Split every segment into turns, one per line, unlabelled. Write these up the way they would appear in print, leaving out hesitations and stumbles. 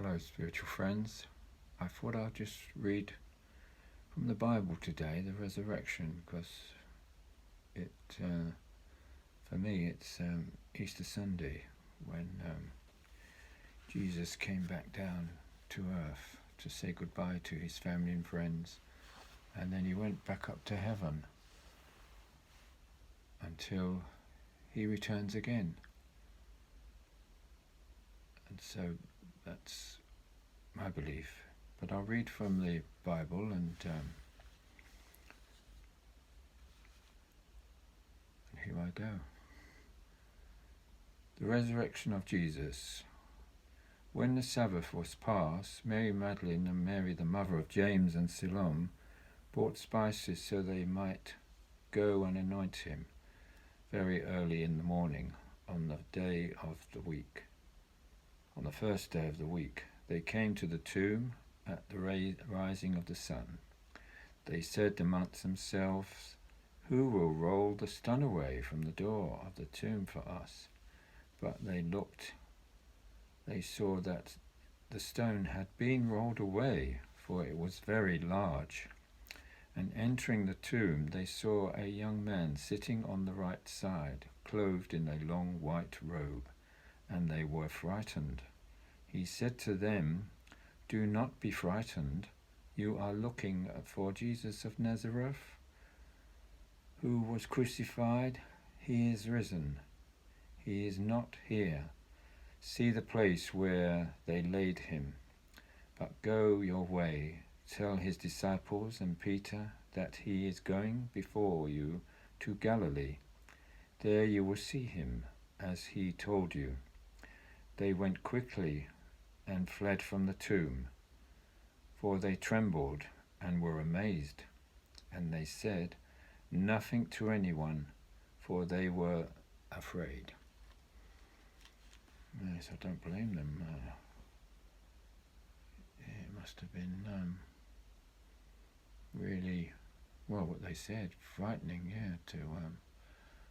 Hello, spiritual friends. I thought I'd just read from the Bible today, the resurrection, because for me, it's Easter Sunday when Jesus came back down to earth to say goodbye to his family and friends, and then he went back up to heaven until he returns again. And so that's my belief. But I'll read from the Bible and here I go. The resurrection of Jesus. When the Sabbath was past, Mary Magdalene and Mary, the mother of James and Salome, bought spices so they might go and anoint him very early in the morning on the day of the week. On the first day of the week, they came to the tomb at the rising of the sun. They said amongst themselves, "Who will roll the stone away from the door of the tomb for us?" But they saw that the stone had been rolled away, for it was very large. And entering the tomb, they saw a young man sitting on the right side, clothed in a long white robe, and they were frightened. He said to them, "Do not be frightened. You are looking for Jesus of Nazareth, who was crucified. He is risen. He is not here. See the place where they laid him. But go your way. Tell his disciples and Peter that he is going before you to Galilee. There you will see him, as he told you." They went quickly and fled from the tomb, for they trembled and were amazed. And they said nothing to anyone, for they were afraid. Yes, I don't blame them. It must have been really, well, what they said, frightening, to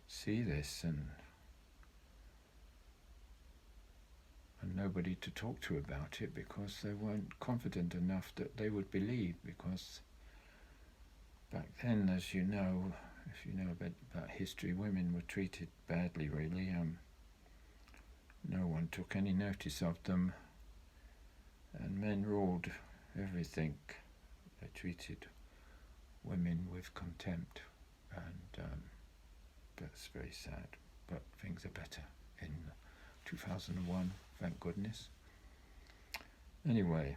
see this and nobody to talk to about it, because they weren't confident enough that they would believe, because back then, as you know, if you know a bit about history, women were treated badly, really. No one took any notice of them, and men ruled everything. They treated women with contempt, and that's very sad. But things are better in 2001, thank goodness. Anyway,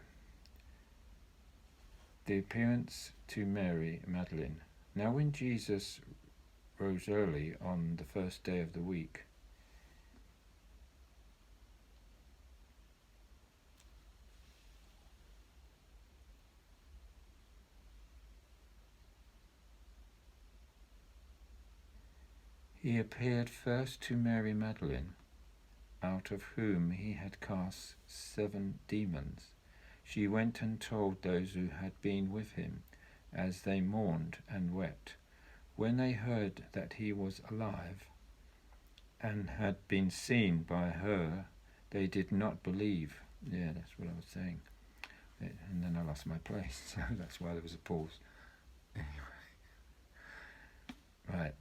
the appearance to Mary Magdalene. Now when Jesus rose early on the first day of the week, he appeared first to Mary Magdalene, out of whom he had cast 7 demons. She went and told those who had been with him, as they mourned and wept. When they heard that he was alive and had been seen by her, they did not believe. Yeah, that's what I was saying. And then I lost my place, so that's why there was a pause. Anyway. Right.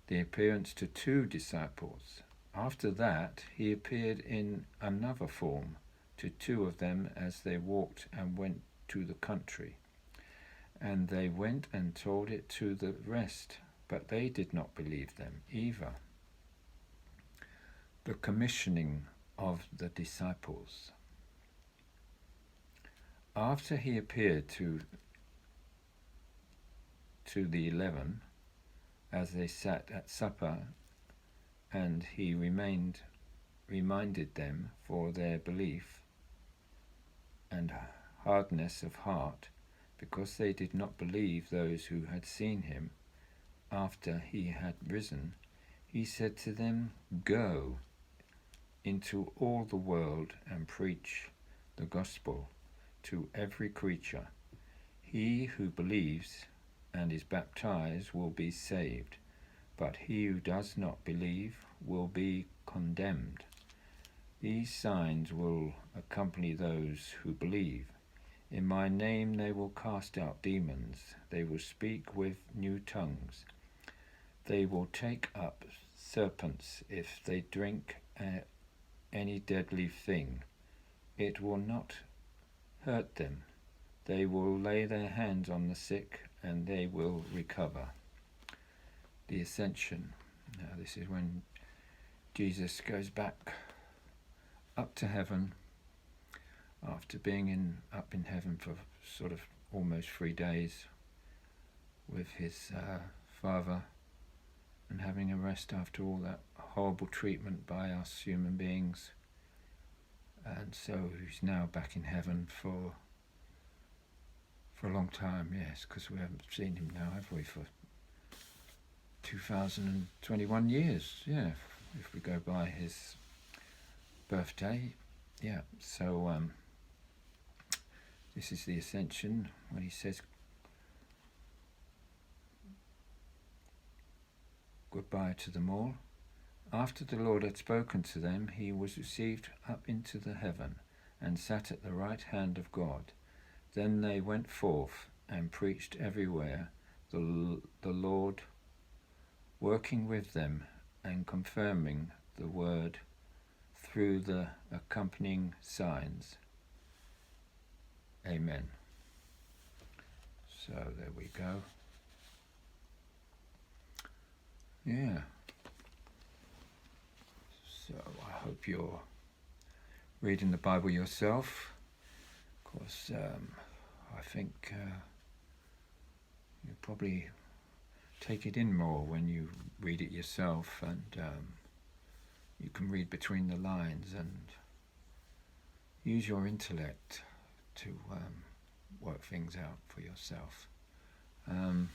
The appearance to 2 disciples. After that, he appeared in another form to 2 of them as they walked and went to the country. And they went and told it to the rest, but they did not believe them either. The commissioning of the disciples. After he appeared to the 11, as they sat at supper, and he reminded them for their belief and hardness of heart, because they did not believe those who had seen him after he had risen, he said to them, "Go into all the world and preach the gospel to every creature. He who believes and is baptized will be saved, but he who does not believe will be condemned. These signs will accompany those who believe. In my name they will cast out demons. They will speak with new tongues. They will take up serpents. If they drink any deadly thing, it will not hurt them. They will lay their hands on the sick and they will recover. The Ascension. Now this is when Jesus goes back up to heaven after being up in heaven for sort of almost 3 days with his Father, and having a rest after all that horrible treatment by us human beings. And so he's now back in heaven for a long time, yes, because we haven't seen him now, have we, for 2021 years, yeah, if we go by his birthday, yeah. So this is the Ascension, when he says goodbye to them all. After the Lord had spoken to them, he was received up into the heaven and sat at the right hand of God. Then they went forth and preached everywhere, the Lord working with them and confirming the word through the accompanying signs. Amen. So there we go. Yeah. So I hope you're reading the Bible yourself. Of course, I think you probably take it in more when you read it yourself, and you can read between the lines and use your intellect to work things out for yourself. Of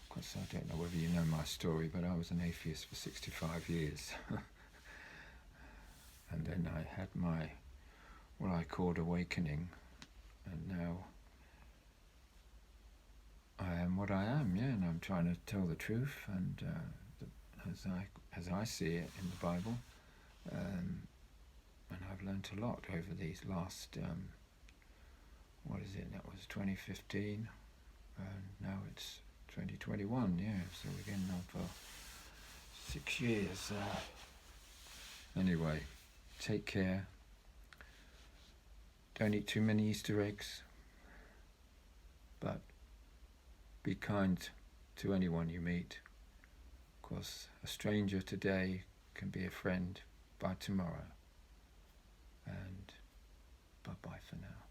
course, I don't know whether you know my story, but I was an atheist for 65 years. And then I had my, what I called awakening, and now I am what I am, yeah, and I'm trying to tell the truth, and as I see it in the Bible, and I've learnt a lot over these last, what is it, that was 2015, and now it's 2021, yeah, so we're getting on for 6 years. Anyway, take care. Don't eat too many Easter eggs, but be kind to anyone you meet. Of course, a stranger today can be a friend by tomorrow. And bye-bye for now.